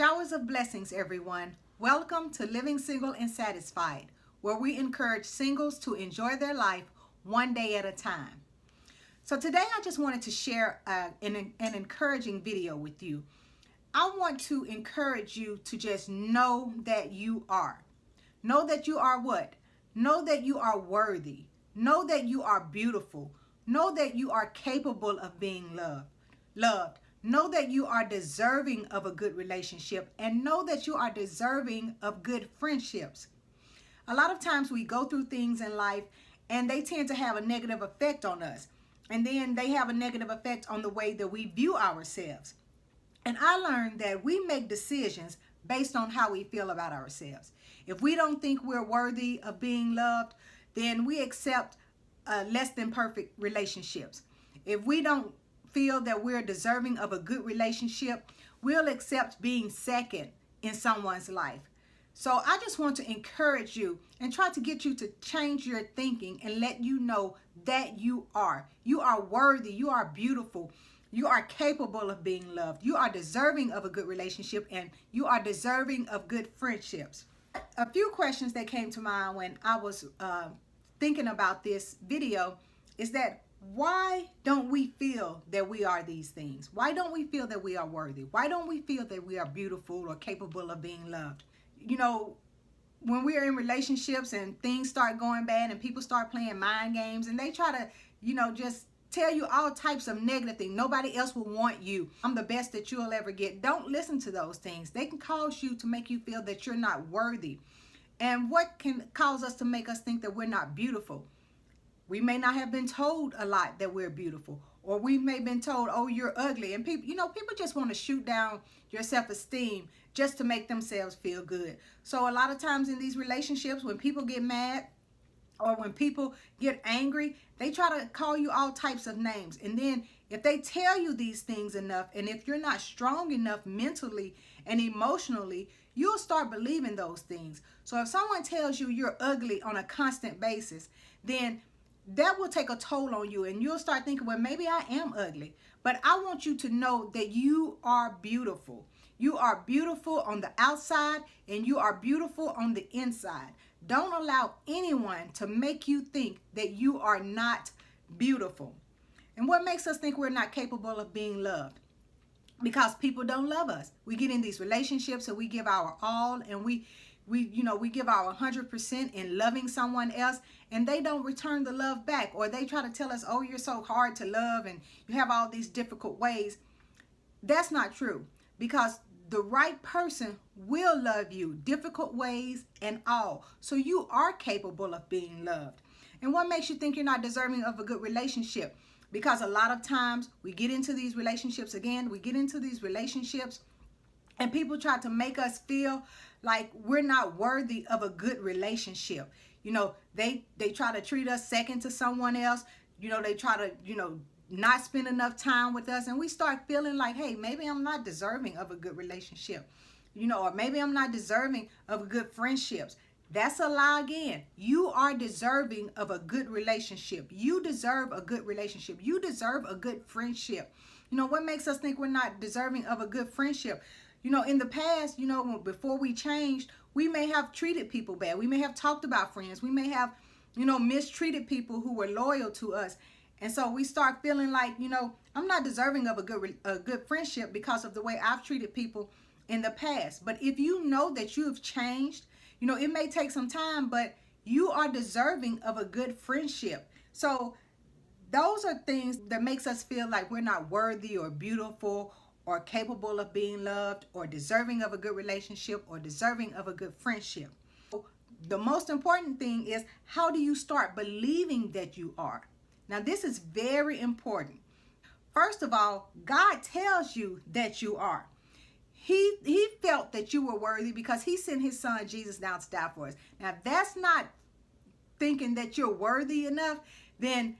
Showers of blessings, everyone. Welcome to Living Single and Satisfied, where we encourage singles to enjoy their life one day at a time. So today I just wanted to share an encouraging video with you. I want to encourage you to just know that you are. Know that you are what? Know that you are worthy. Know that you are beautiful. Know that you are capable of being loved. Know that you are deserving of a good relationship, and know that you are deserving of good friendships. A lot of times we go through things in life and they tend to have a negative effect on us. And then they have a negative effect on the way that we view ourselves. And I learned that we make decisions based on how we feel about ourselves. If we don't think we're worthy of being loved, then we accept less than perfect relationships. If we don't feel that we're deserving of a good relationship, we'll accept being second in someone's life. So I just want to encourage you and try to get you to change your thinking and let you know that you are worthy, you are beautiful, you are capable of being loved, you are deserving of a good relationship, and you are deserving of good friendships. A few questions that came to mind when I was thinking about this video is that why don't we feel that we are these things? Why don't we feel that we are worthy? Why don't we feel that we are beautiful or capable of being loved? You know, when we are in relationships and things start going bad and people start playing mind games and they try to, just tell you all types of negative things. Nobody else will want you. I'm the best that you'll ever get. Don't listen to those things. They can cause you to make you feel that you're not worthy. And what can cause us to make us think that we're not beautiful? We may not have been told a lot that we're beautiful, or we may have been told, oh, you're ugly. And people just want to shoot down your self-esteem just to make themselves feel good. So a lot of times in these relationships, when people get mad or when people get angry, they try to call you all types of names. And then if they tell you these things enough, and if you're not strong enough mentally and emotionally, you'll start believing those things. So if someone tells you you're ugly on a constant basis, then that will take a toll on you, and you'll start thinking, well, maybe I am ugly. But I want you to know that you are beautiful. You are beautiful on the outside, and you are beautiful on the inside. Don't allow anyone to make you think that you are not beautiful. And what makes us think we're not capable of being loved? Because people don't love us. We get in these relationships and we give our all, and we give our 100% in loving someone else, and they don't return the love back, or they try to tell us, oh, you're so hard to love and you have all these difficult ways. That's not true, because the right person will love you, difficult ways and all. So you are capable of being loved. And what makes you think you're not deserving of a good relationship? Because a lot of times we get into these relationships and people try to make us feel like we're not worthy of a good relationship. They try to treat us second to someone else. They try to, not spend enough time with us. And we start feeling like, hey, maybe I'm not deserving of a good relationship. Or maybe I'm not deserving of good friendships. That's a lie again. You are deserving of a good relationship. You deserve a good relationship. You deserve a good friendship. What makes us think we're not deserving of a good friendship? In the past, before we changed, we may have treated people bad. We may have talked about friends. We may have, mistreated people who were loyal to us. And so we start feeling like, I'm not deserving of a good friendship because of the way I've treated people in the past. But if you know that you've changed, it may take some time, but you are deserving of a good friendship. So those are things that makes us feel like we're not worthy or beautiful or capable of being loved or deserving of a good relationship or deserving of a good friendship. The most important thing is, how do you start believing that you are? Now, this is very important. First of all, God tells you that you are. He felt that you were worthy because he sent his son Jesus down to die for us. Now, if that's not thinking that you're worthy enough, then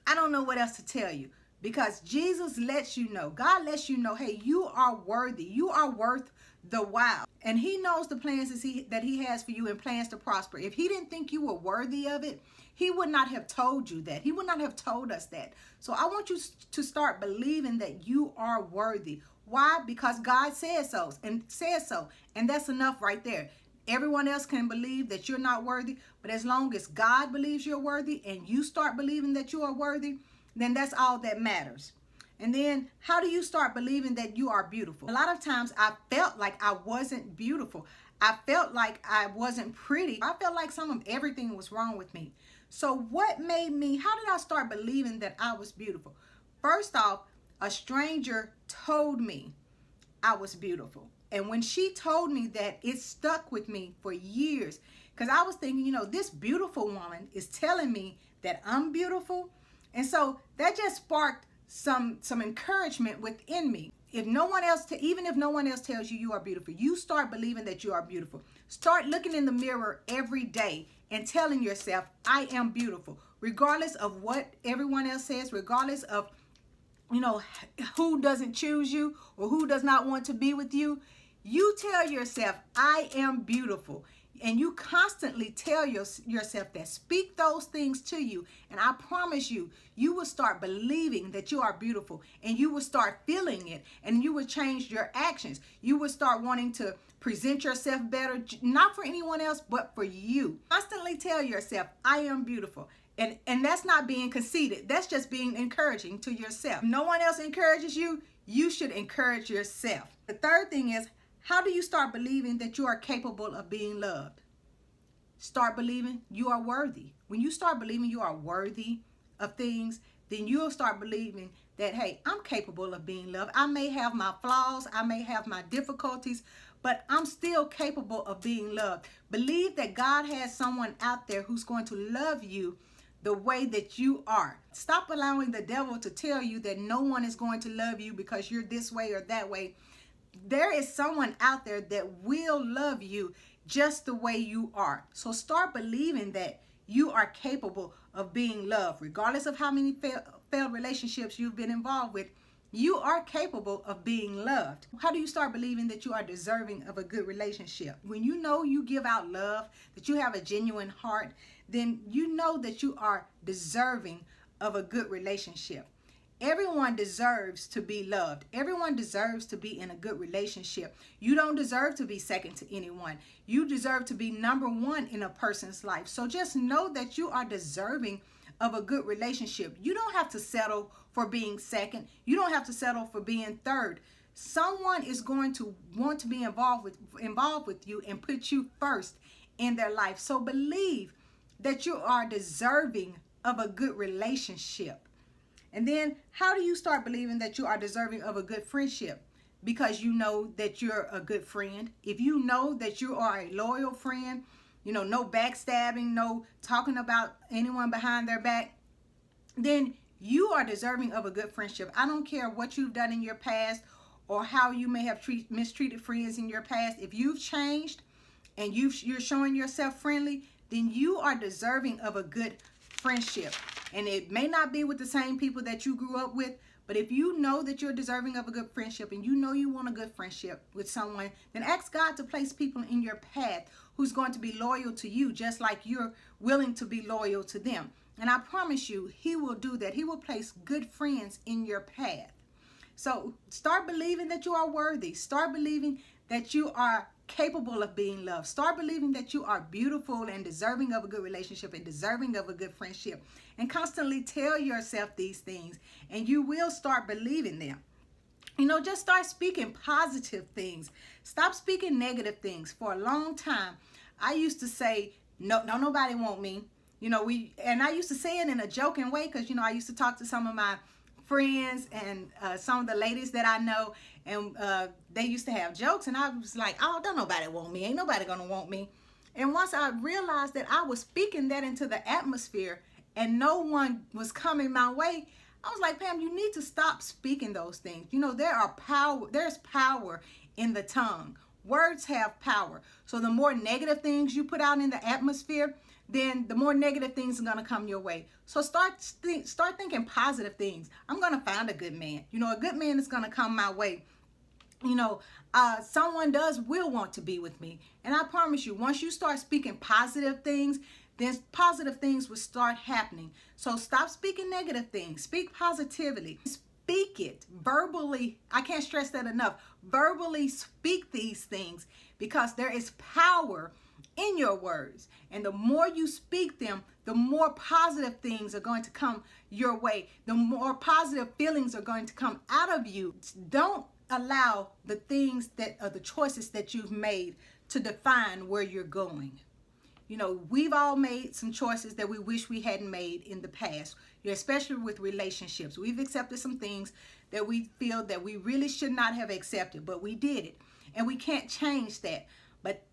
I don't know what else to tell you. Because Jesus lets you know, God lets you know, hey, you are worthy. You are worth the while. And he knows the plans that he has for you, and plans to prosper. If he didn't think you were worthy of it, he would not have told you that. He would not have told us that. So I want you to start believing that you are worthy. Why? Because God says so and says so. And that's enough right there. Everyone else can believe that you're not worthy, but as long as God believes you're worthy and you start believing that you are worthy, then that's all that matters. And then how do you start believing that you are beautiful? A lot of times I felt like I wasn't beautiful. I felt like I wasn't pretty. I felt like some of everything was wrong with me. So what made me, how did I start believing that I was beautiful? First off, a stranger told me I was beautiful. And when she told me that, it stuck with me for years. Because I was thinking, this beautiful woman is telling me that I'm beautiful. And so that just sparked some encouragement within me. If no one else, even if no one else tells you you are beautiful, you start believing that you are beautiful. Start looking in the mirror every day and telling yourself, I am beautiful. Regardless of what everyone else says, regardless of who doesn't choose you or who does not want to be with you, you tell yourself, I am beautiful. And you constantly tell yourself that. Speak those things to you. And I promise you, you will start believing that you are beautiful. And you will start feeling it. And you will change your actions. You will start wanting to present yourself better, not for anyone else, but for you. Constantly tell yourself, I am beautiful. And that's not being conceited. That's just being encouraging to yourself. If no one else encourages you, you should encourage yourself. The third thing is, how do you start believing that you are capable of being loved? Start believing you are worthy. When you start believing you are worthy of things, then you'll start believing that, hey, I'm capable of being loved. I may have my flaws, I may have my difficulties, but I'm still capable of being loved. Believe that God has someone out there who's going to love you the way that you are. Stop allowing the devil to tell you that no one is going to love you because you're this way or that way. There is someone out there that will love you just the way you are. So start believing that you are capable of being loved. Regardless of how many failed relationships you've been involved with, you are capable of being loved. How do you start believing that you are deserving of a good relationship? When you know you give out love, that you have a genuine heart, then you know that you are deserving of a good relationship. Everyone deserves to be loved. Everyone deserves to be in a good relationship. You don't deserve to be second to anyone. You deserve to be number one in a person's life. So just know that you are deserving of a good relationship. You don't have to settle for being second. You don't have to settle for being third. Someone is going to want to be involved with you and put you first in their life. So believe that you are deserving of a good relationship. And then how do you start believing that you are deserving of a good friendship? Because you know that you're a good friend. If you know that you are a loyal friend, no backstabbing, no talking about anyone behind their back, then you are deserving of a good friendship. I don't care what you've done in your past or how you may have mistreated friends in your past. If you've changed and you're showing yourself friendly, then you are deserving of a good friendship. And it may not be with the same people that you grew up with, but if you know that you're deserving of a good friendship and you know you want a good friendship with someone, then ask God to place people in your path who's going to be loyal to you, just like you're willing to be loyal to them. And I promise you, He will do that. He will place good friends in your path. So start believing that you are worthy. Start believing that you are capable of being loved. Start believing that you are beautiful and deserving of a good relationship and deserving of a good friendship. And constantly tell yourself these things and you will start believing them. Just start speaking positive things. Stop speaking negative things. For a long time, I used to say, no, nobody want me. And I used to say it in a joking way because, I used to talk to some of my friends and some of the ladies that I know, and they used to have jokes, and I was like, oh, don't nobody want me. Ain't nobody gonna want me. And once I realized that I was speaking that into the atmosphere and no one was coming my way, I was like, Pam, you need to stop speaking those things. There's power in the tongue. Words have power. So the more negative things you put out in the atmosphere, then the more negative things are going to come your way. So start thinking positive things. I'm going to find a good man. A good man is going to come my way. Someone will want to be with me. And I promise you, once you start speaking positive things, then positive things will start happening. So stop speaking negative things. Speak positively. speak it verbally. I can't stress that enough. Verbally speak these things, because there is power in your words. And the more you speak them, the more positive things are going to come your way. The more positive feelings are going to come out of you. Don't allow the things that are the choices that you've made to define where you're going. You know, we've all made some choices that we wish we hadn't made in the past, especially with relationships. We've accepted some things that we feel that we really should not have accepted, but we did it. And we can't change that. But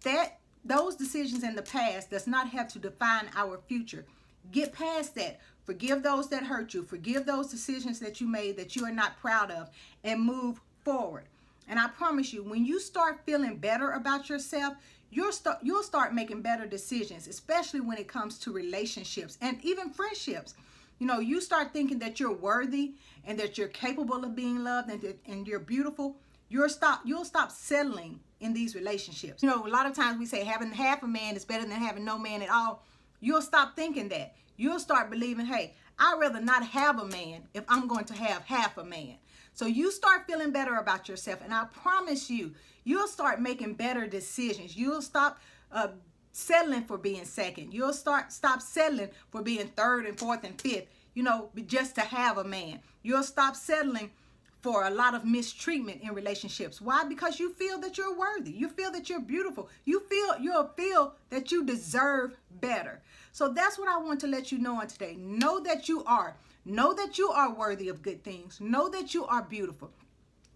those decisions in the past does not have to define our future. Get past that. Forgive those that hurt you. Forgive those decisions that you made that you are not proud of, and move forward. And I promise you, when you start feeling better about yourself, you'll start making better decisions, especially when it comes to relationships and even friendships. You know, you start thinking that you're worthy and that you're capable of being loved and you're beautiful. You'll stop settling in these relationships. You know, a lot of times we say having half a man is better than having no man at all. You'll stop thinking that. You'll start believing, hey, I'd rather not have a man if I'm going to have half a man. So you start feeling better about yourself, and I promise you, you'll start making better decisions. You'll stop settling for being second. You'll stop settling for being third and fourth and fifth, you know, just to have a man. You'll stop settling for a lot of mistreatment in relationships. Why? Because you feel that you're worthy. You feel that you're beautiful. You'll feel that you deserve better. So that's what I want to let you know on today. Know that you are. Know that you are worthy of good things. Know that you are beautiful.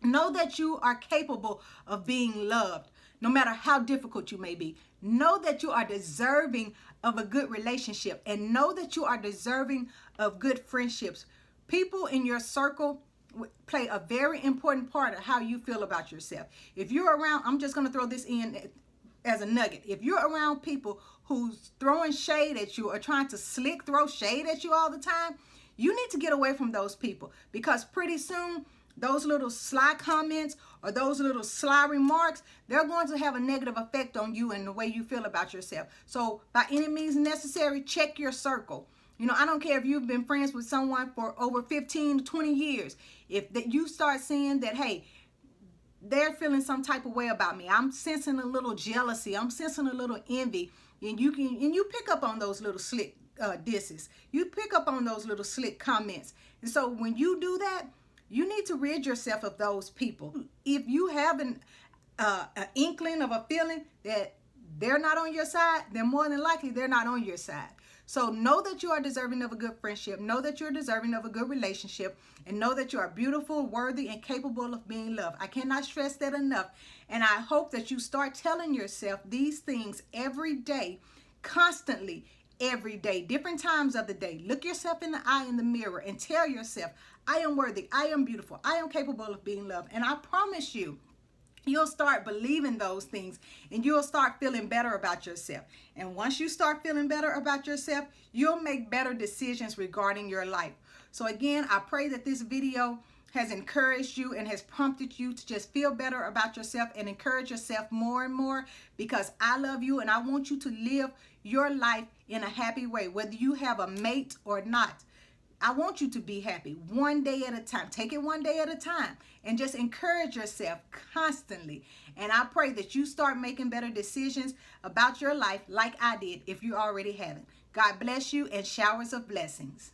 Know that you are capable of being loved, no matter how difficult you may be. Know that you are deserving of a good relationship, and know that you are deserving of good friendships. People in your circle play a very important part of how you feel about yourself. If you're around, I'm just going to throw this in as a nugget. If you're around people who's throwing shade at you or trying to throw shade at you all the time, you need to get away from those people, because pretty soon those little sly comments or those little sly remarks, they're going to have a negative effect on you and the way you feel about yourself. So by any means necessary, check your circle. You know, I don't care if you've been friends with someone for over 15 to 20 years. If you start seeing that, hey, they're feeling some type of way about me, I'm sensing a little jealousy, I'm sensing a little envy, and you pick up on those little slick disses. You pick up on those little slick comments. And so when you do that, you need to rid yourself of those people. If you have an inkling of a feeling that they're not on your side, then more than likely they're not on your side. So know that you are deserving of a good friendship. Know that you're deserving of a good relationship. And know that you are beautiful, worthy, and capable of being loved. I cannot stress that enough. And I hope that you start telling yourself these things every day, constantly, every day, different times of the day. Look yourself in the eye in the mirror and tell yourself, I am worthy, I am beautiful, I am capable of being loved. And I promise you, you'll start believing those things, and you'll start feeling better about yourself. And once you start feeling better about yourself, you'll make better decisions regarding your life. So again, I pray that this video has encouraged you and has prompted you to just feel better about yourself and encourage yourself more and more, because I love you and I want you to live your life in a happy way, whether you have a mate or not. I want you to be happy one day at a time. Take it one day at a time and just encourage yourself constantly. And I pray that you start making better decisions about your life like I did, if you already haven't. God bless you and showers of blessings.